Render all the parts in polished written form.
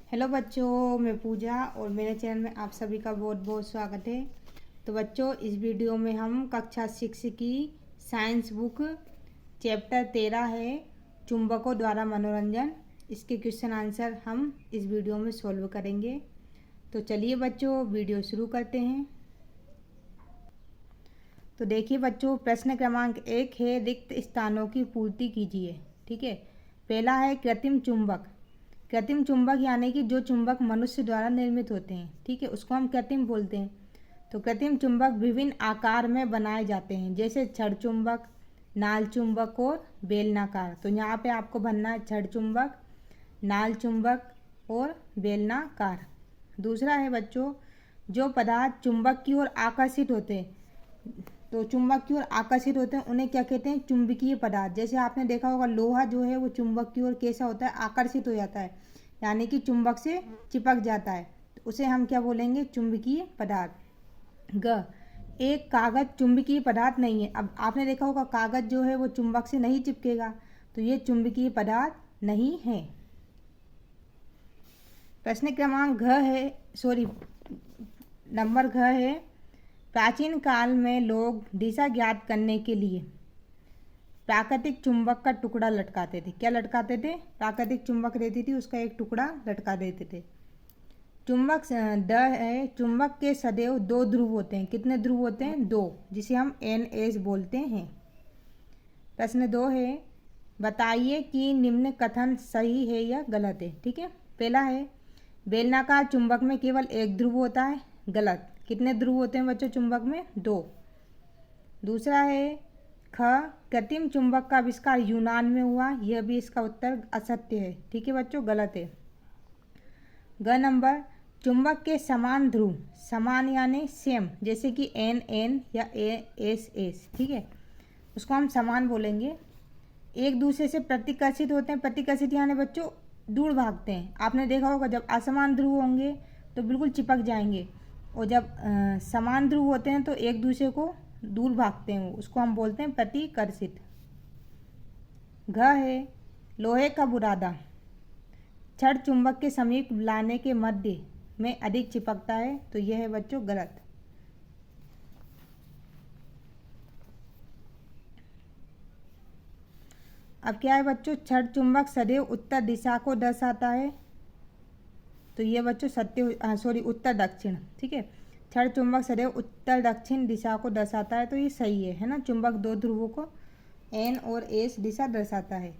Hello बच्चों, मैं पूजा और मेरे चैनल में आप सभी का बहुत बहुत स्वागत है। तो बच्चों, इस वीडियो में हम कक्षा 6 की साइंस बुक चैप्टर 13 है चुंबकों द्वारा मनोरंजन, इसके क्वेश्चन आंसर हम इस वीडियो में सॉल्व करेंगे। तो चलिए बच्चों, वीडियो शुरू करते हैं। तो देखिए बच्चों, प्रश्न क्रमांक 1 है रिक्त स्थानों की पूर्ति कीजिए। ठीक है, पहला है कृत्रिम चुंबक। कृत्रिम चुंबक यानी कि जो चुंबक मनुष्य द्वारा निर्मित होते हैं, ठीक है, उसको हम कृत्रिम बोलते हैं। तो कृत्रिम चुंबक विभिन्न आकार में बनाए जाते हैं, जैसे छड़ चुंबक, नाल चुंबक और बेलनाकार। तो यहाँ पे आपको बनना है छड़ चुंबक, नाल चुंबक और बेलनाकार। दूसरा है बच्चों, जो पदार्थ चुंबक की ओर आकर्षित होते हैं, तो चुंबक की ओर आकर्षित होते हैं उन्हें क्या कहते हैं? चुंबकीय पदार्थ। जैसे आपने देखा होगा लोहा जो है वो चुंबक की ओर कैसा होता है? आकर्षित हो जाता है, यानी कि चुंबक से चिपक जाता है, तो उसे हम क्या बोलेंगे? चुंबकीय पदार्थ। ग, एक कागज चुंबकीय पदार्थ नहीं है। अब आपने देखा होगा कागज जो है वो चुंबक से नहीं चिपकेगा, तो ये चुंबकीय पदार्थ नहीं है। प्रश्न क्रमांक नंबर घ है प्राचीन काल में लोग दिशा ज्ञात करने के लिए प्राकृतिक चुंबक का टुकड़ा लटकाते थे। क्या लटकाते थे? प्राकृतिक चुंबक रहती थी, उसका एक टुकड़ा लटका देते थे। चुंबक द है, चुंबक के सदैव दो ध्रुव होते हैं। कितने ध्रुव होते हैं? दो, जिसे हम NS बोलते हैं। प्रश्न 2 है बताइए कि निम्न कथन सही है या गलत है। ठीक है, पहला है बेलनाकार चुंबक में केवल एक ध्रुव होता है। गलत। कितने ध्रुव होते हैं बच्चों चुंबक में? 2। दूसरा है ख, कृत्रिम चुंबक का आविष्कार यूनान में हुआ। यह भी इसका उत्तर असत्य है। ठीक है बच्चों, गलत है। ग नंबर, चुंबक के समान ध्रुव, समान यानी सेम, जैसे कि NN या SS, ठीक है, उसको हम समान बोलेंगे, एक दूसरे से प्रतिकर्षित होते हैं। प्रतिकर्षित यानी बच्चों दूर भागते हैं। आपने देखा होगा जब असमान ध्रुव होंगे तो बिल्कुल चिपक जाएंगे, और जब समान ध्रुव होते हैं तो एक दूसरे को दूर भागते हैं, उसको हम बोलते हैं प्रतिकर्षित। घ है लोहे का बुरादा छड़ चुंबक के समीप लाने के मध्य में अधिक चिपकता है, तो यह है बच्चों गलत। अब क्या है बच्चों, छड़ चुंबक सदैव उत्तर दिशा को दर्शाता है, तो ये बच्चों उत्तर दक्षिण। ठीक है, छड़ चुंबक सदैव उत्तर दक्षिण दिशा को दर्शाता है, तो ये सही है ना। चुंबक दो ध्रुवों को N और S दिशा दर्शाता है।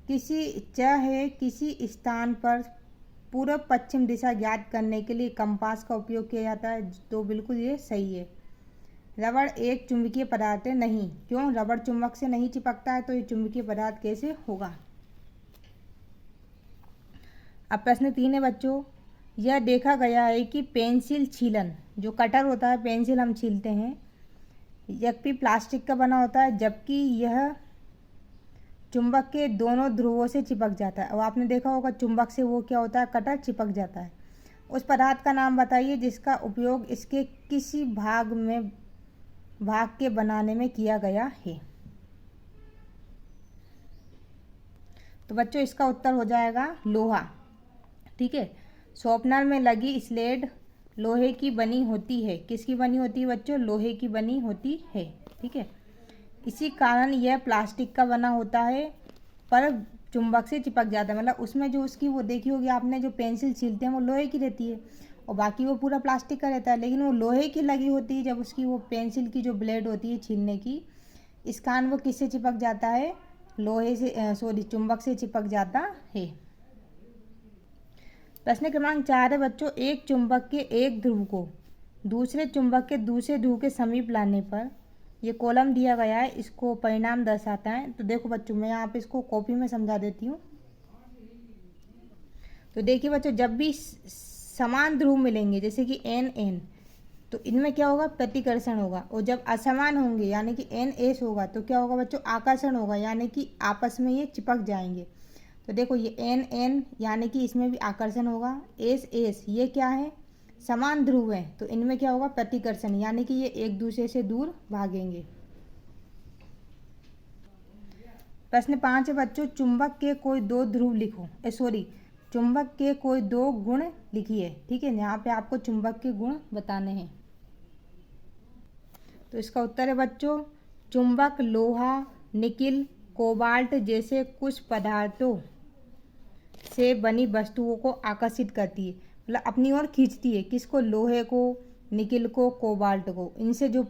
किसी स्थान पर पूर्व पश्चिम दिशा ज्ञात करने के लिए कंपास का उपयोग किया जाता है, तो बिल्कुल ये सही है। रबड़ एक चुंबकीय पदार्थ है। नहीं। क्यों? रबड़ चुंबक से नहीं चिपकता है, तो ये चुंबकीय पदार्थ कैसे होगा? अब प्रश्न 3 है बच्चों, यह देखा गया है कि पेंसिल छीलन, जो कटर होता है, पेंसिल हम छीलते हैं, यह भी प्लास्टिक का बना होता है, जबकि यह चुंबक के दोनों ध्रुवों से चिपक जाता है। अब आपने देखा होगा चुंबक से वो क्या होता है? कटर चिपक जाता है। उस पदार्थ का नाम बताइए जिसका उपयोग इसके किसी भाग के बनाने में किया गया है। तो बच्चों इसका उत्तर हो जाएगा लोहा। ठीक है, शॉर्पनर में लगी स्लेट लोहे की बनी होती है। किसकी बनी होती है बच्चों? लोहे की बनी होती है। ठीक है, इसी कारण यह प्लास्टिक का बना होता है, पर चुंबक से चिपक जाता है। मतलब उसमें जो उसकी वो देखी होगी आपने, जो पेंसिल छीलते हैं वो लोहे की रहती है, और बाकी वो पूरा प्लास्टिक का रहता है, लेकिन वो लोहे की लगी होती है। जब उसकी वो पेंसिल की जो ब्लेड होती है छीलने की, इस कारण वो किससे चिपक जाता है? चुंबक से चिपक जाता है। प्रश्न क्रमांक 4 है बच्चों, एक चुंबक के एक ध्रुव को दूसरे चुंबक के दूसरे ध्रुव के समीप लाने पर, ये कॉलम दिया गया है, इसको परिणाम दर्शाता है। तो देखो बच्चों, मैं यहाँ पे इसको कॉपी में समझा देती हूँ। तो देखिए बच्चों, जब भी समान ध्रुव मिलेंगे, जैसे कि NN, तो इनमें क्या होगा? प्रतिकर्षण होगा। और जब असमान होंगे, यानी कि NS होगा, तो क्या होगा बच्चों? आकर्षण होगा, यानी कि आपस में ये चिपक जाएंगे। तो देखो ये NN यानी कि इसमें भी आकर्षण होगा। SS ये क्या है? समान ध्रुव है, तो इनमें क्या होगा? प्रतिकर्षण, यानी कि ये एक दूसरे से दूर भागेंगे। प्रश्न 5 है बच्चों, चुंबक के कोई दो ध्रुव लिखो। चुंबक के कोई दो गुण लिखिए। ठीक है, यहाँ पे आपको चुंबक के गुण बताने हैं। तो इसका उत्तर है बच्चों, चुंबक लोहा, निकिल, कोबाल्ट जैसे कुछ पदार्थों से बनी वस्तुओं को आकर्षित करती है, मतलब अपनी ओर खींचती है। किसको? लोहे को, निकिल को, कोबाल्ट को। इनसे जो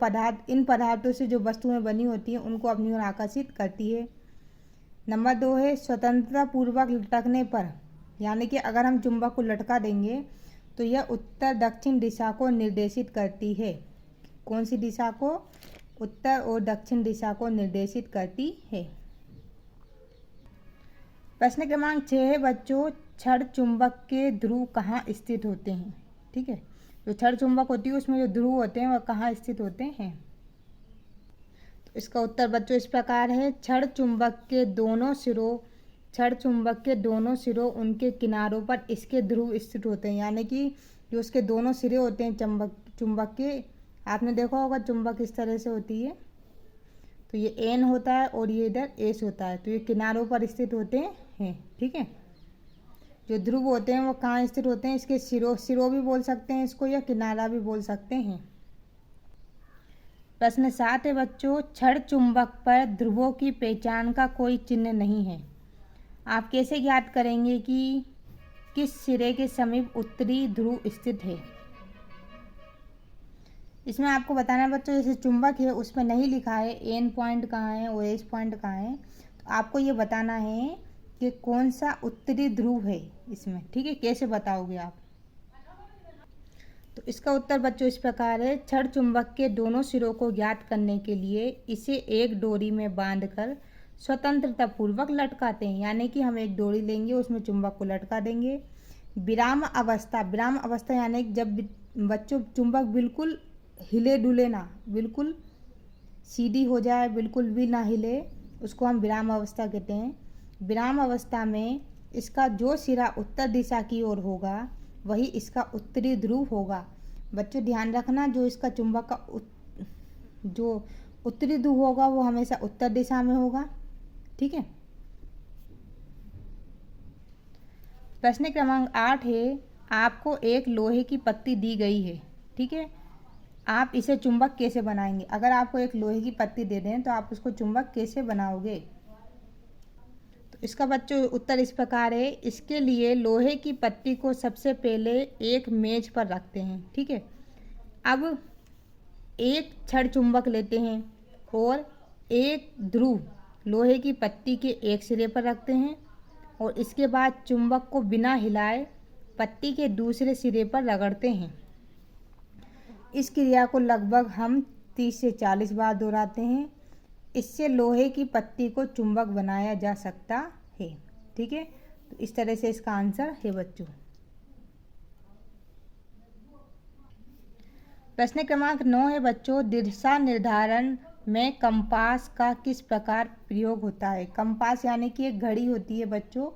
इन पदार्थों से जो वस्तुएं बनी होती हैं उनको अपनी ओर आकर्षित करती है। नंबर 2 है, स्वतंत्रता पूर्वक लटकने पर, यानी कि अगर हम चुंबक को लटका देंगे तो यह उत्तर दक्षिण दिशा को निर्देशित करती है। कौन सी दिशा को? उत्तर और दक्षिण दिशा को निर्देशित करती है। प्रश्न क्रमांक 6 है बच्चों, क्षण चुंबक के ध्रुव कहाँ स्थित होते हैं? ठीक है, जो क्षण चुंबक होती है उसमें जो ध्रुव होते हैं वह कहाँ स्थित होते हैं? तो इसका उत्तर बच्चों इस प्रकार है, क्षण चुंबक के दोनों सिरों उनके किनारों पर इसके ध्रुव स्थित होते हैं। यानी कि जो उसके दोनों सिरे होते हैं चुंबक के, आपने देखा होगा चुंबक इस तरह से होती है, तो ये एन होता है और ये इधर एस होता है, तो ये किनारों पर स्थित होते हैं। ठीक है, जो ध्रुव होते हैं वो कहाँ स्थित होते हैं? इसके सिरों भी बोल सकते हैं इसको, या किनारा भी बोल सकते हैं। प्रश्न 7 है बच्चों, क्षण चुंबक पर ध्रुवों की पहचान का कोई चिन्ह नहीं है। आप कैसे ज्ञात करेंगे कि किस सिरे के समीप उत्तरी ध्रुव स्थित है? इसमें आपको बताना है बच्चों, जैसे चुंबक है उसमें नहीं लिखा है एन पॉइंट कहाँ है और एस पॉइंट कहाँ है, तो आपको ये बताना है कि कौन सा उत्तरी ध्रुव है इसमें। ठीक है, कैसे बताओगे आप? तो इसका उत्तर बच्चों इस प्रकार है, क्षण चुंबक के दोनों सिरों को ज्ञात करने के लिए इसे एक डोरी में बांधकर स्वतंत्रता पूर्वक लटकाते हैं। यानी कि हम एक डोरी लेंगे, उसमें चुंबक को लटका देंगे। विराम अवस्था यानी जब बच्चों चुंबक बिल्कुल हिले डुले ना, बिल्कुल सीधी हो जाए, बिल्कुल भी ना हिले, उसको हम विराम अवस्था कहते हैं। विराम अवस्था में इसका जो सिरा उत्तर दिशा की ओर होगा वही इसका उत्तरी ध्रुव होगा। बच्चों ध्यान रखना, जो इसका चुंबक का जो उत्तरी ध्रुव होगा वो हमेशा उत्तर दिशा में होगा। ठीक है। प्रश्न क्रमांक 8 है, आपको एक लोहे की पत्ती दी गई है। ठीक है, आप इसे चुंबक कैसे बनाएंगे? अगर आपको एक लोहे की पत्ती दे दें तो आप उसको चुंबक कैसे बनाओगे? तो इसका बच्चों उत्तर इस प्रकार है, इसके लिए लोहे की पत्ती को सबसे पहले एक मेज पर रखते हैं। ठीक है, अब एक क्षण चुंबक लेते हैं और एक ध्रुव लोहे की पत्ती के एक सिरे पर रखते हैं और इसके बाद चुंबक को बिना हिलाए पत्ती के दूसरे सिरे पर रगड़ते हैं। इस क्रिया को लगभग हम 30 से 40 बार दोहराते हैं। इससे लोहे की पत्ती को चुंबक बनाया जा सकता है। ठीक है, तो इस तरह से इसका आंसर है बच्चों। प्रश्न क्रमांक 9 है बच्चों, दिशा निर्धारण में कंपास का किस प्रकार प्रयोग होता है? कंपास यानी कि एक घड़ी होती है बच्चों।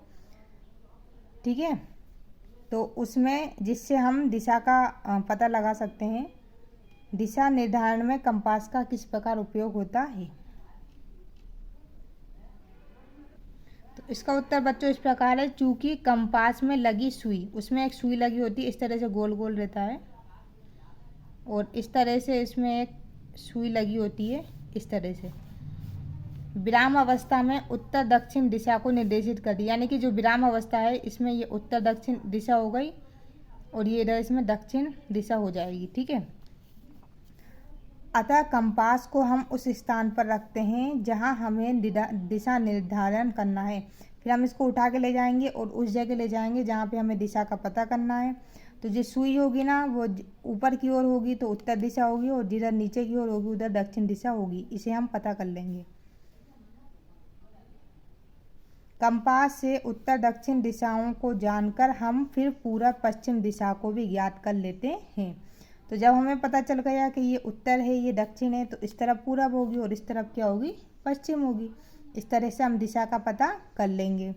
ठीक है, तो उसमें जिससे हम दिशा का पता लगा सकते हैं। दिशा निर्धारण में कंपास का किस प्रकार उपयोग होता है? तो इसका उत्तर बच्चों इस प्रकार है, चूंकि कंपास में लगी सुई, उसमें एक सुई लगी होती है, इस तरह से गोल गोल रहता है और इस तरह से इसमें एक सुई लगी होती है, इस तरह से। विराम अवस्था में उत्तर दक्षिण दिशा को निर्देशित करती है। यानी कि जो विराम अवस्था है इसमें ये उत्तर दक्षिण दिशा हो गई और ये इधर इसमें दक्षिण दिशा हो जाएगी। ठीक है, अतः कंपास को हम उस स्थान पर रखते हैं जहां हमें दिशा निर्धारण करना है। फिर हम इसको उठा के ले जाएंगे और उस जगह ले जाएंगे जहां पे हमें दिशा का पता करना है। तो जो सुई होगी ना वो ऊपर की ओर होगी तो उत्तर दिशा होगी और जिधर नीचे की ओर होगी उधर दक्षिण दिशा होगी। इसे हम पता कर लेंगे। कंपास से उत्तर दक्षिण दिशाओं को जानकर हम फिर पूर्व पश्चिम दिशा को भी ज्ञात कर लेते हैं। तो जब हमें पता चल गया कि ये उत्तर है ये दक्षिण है तो इस तरफ पूरब होगी और इस तरफ क्या होगी? पश्चिम होगी। इस तरह से हम दिशा का पता कर लेंगे।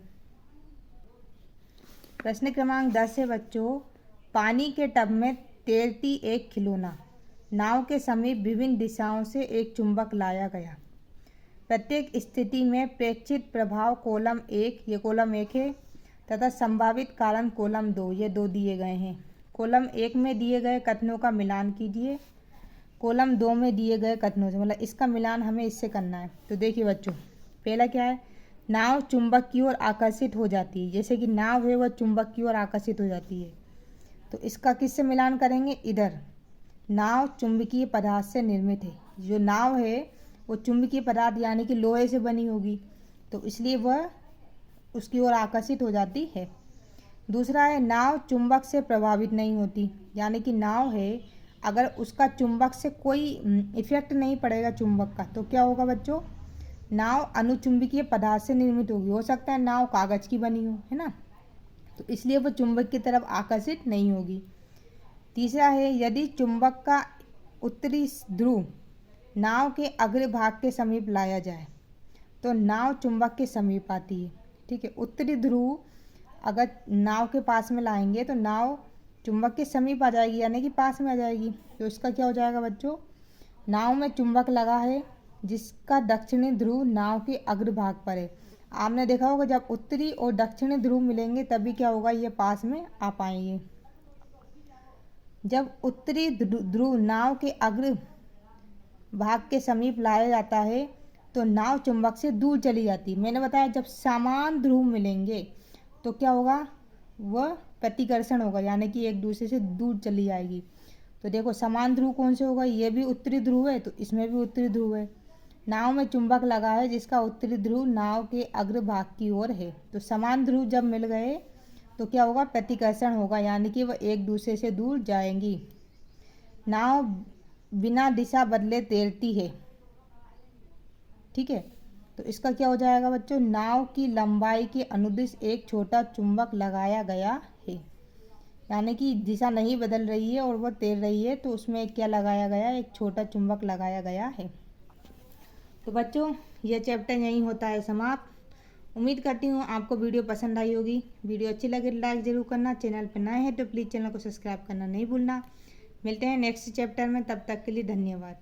प्रश्न क्रमांक 10 है बच्चों, पानी के टब में तैरती एक खिलौना नाव के समीप विभिन्न दिशाओं से एक चुंबक लाया गया। प्रत्येक स्थिति में प्रेक्षित प्रभाव कॉलम 1, ये कॉलम 1 है, तथा संभावित कारण कॉलम 2, ये 2 दिए गए हैं। कॉलम 1 में दिए गए कथनों का मिलान कीजिए कॉलम 2 में दिए गए कथनों से, मतलब इसका मिलान हमें इससे करना है। तो देखिए बच्चों, पहला क्या है, नाव चुंबक की ओर आकर्षित हो जाती है। जैसे कि नाव है वह चुंबक की ओर आकर्षित हो जाती है, तो इसका किससे मिलान करेंगे, इधर नाव चुंबकीय पदार्थ से निर्मित है। जो नाव है वो चुंबकीय पदार्थ यानी कि लोहे से बनी होगी, तो इसलिए वह उसकी ओर आकर्षित हो जाती है। दूसरा है, नाव चुंबक से प्रभावित नहीं होती, यानी कि नाव है अगर उसका चुंबक से कोई इफेक्ट नहीं पड़ेगा चुंबक का, तो क्या होगा बच्चों, नाव अनुचुंबकीय पदार्थ से निर्मित होगी। हो सकता है नाव कागज की बनी हो, है ना, तो इसलिए वो चुंबक की तरफ आकर्षित नहीं होगी। तीसरा है, यदि चुंबक का उत्तरी ध्रुव नाव के अग्रभाग के समीप लाया जाए तो नाव चुंबक के समीप आती है। ठीक है, उत्तरी ध्रुव अगर नाव के पास में लाएंगे तो नाव चुंबक के समीप आ जाएगी, यानी कि पास में आ जाएगी। तो इसका क्या हो जाएगा बच्चों, नाव में चुंबक लगा है जिसका दक्षिणी ध्रुव नाव के अग्रभाग पर है। आपने देखा होगा जब उत्तरी और दक्षिणी ध्रुव मिलेंगे तभी क्या होगा, ये पास में आ पाएंगे। जब उत्तरी ध्रुव नाव के अग्र भाग के समीप लाया जाता है तो नाव चुंबक से दूर चली जाती है। मैंने बताया जब समान ध्रुव मिलेंगे तो क्या होगा, वह प्रतिकर्षण होगा, यानी कि एक दूसरे से दूर चली जाएगी। तो देखो समान ध्रुव कौन से होगा, ये भी उत्तरी ध्रुव है तो इसमें भी उत्तरी ध्रुव है। नाव में चुंबक लगा है जिसका उत्तरी ध्रुव नाव के अग्रभाग की ओर है। तो समान ध्रुव जब मिल गए तो क्या होगा, प्रतिकर्षण होगा, यानी कि वह एक दूसरे से दूर जाएंगी। नाव बिना दिशा बदले तैरती है। ठीक है, तो इसका क्या हो जाएगा बच्चों, नाव की लंबाई के अनुदिश एक छोटा चुंबक लगाया गया है, यानी कि दिशा नहीं बदल रही है और वह तैर रही है, तो उसमें क्या लगाया गया, एक छोटा चुंबक लगाया गया है। तो बच्चों यह चैप्टर यहीं होता है समाप्त। उम्मीद करती हूँ आपको वीडियो पसंद आई होगी। वीडियो अच्छी लगे तो लाइक ज़रूर करना, चैनल पर नए हैं तो प्लीज़ चैनल को सब्सक्राइब करना नहीं भूलना। मिलते हैं नेक्स्ट चैप्टर में, तब तक के लिए धन्यवाद।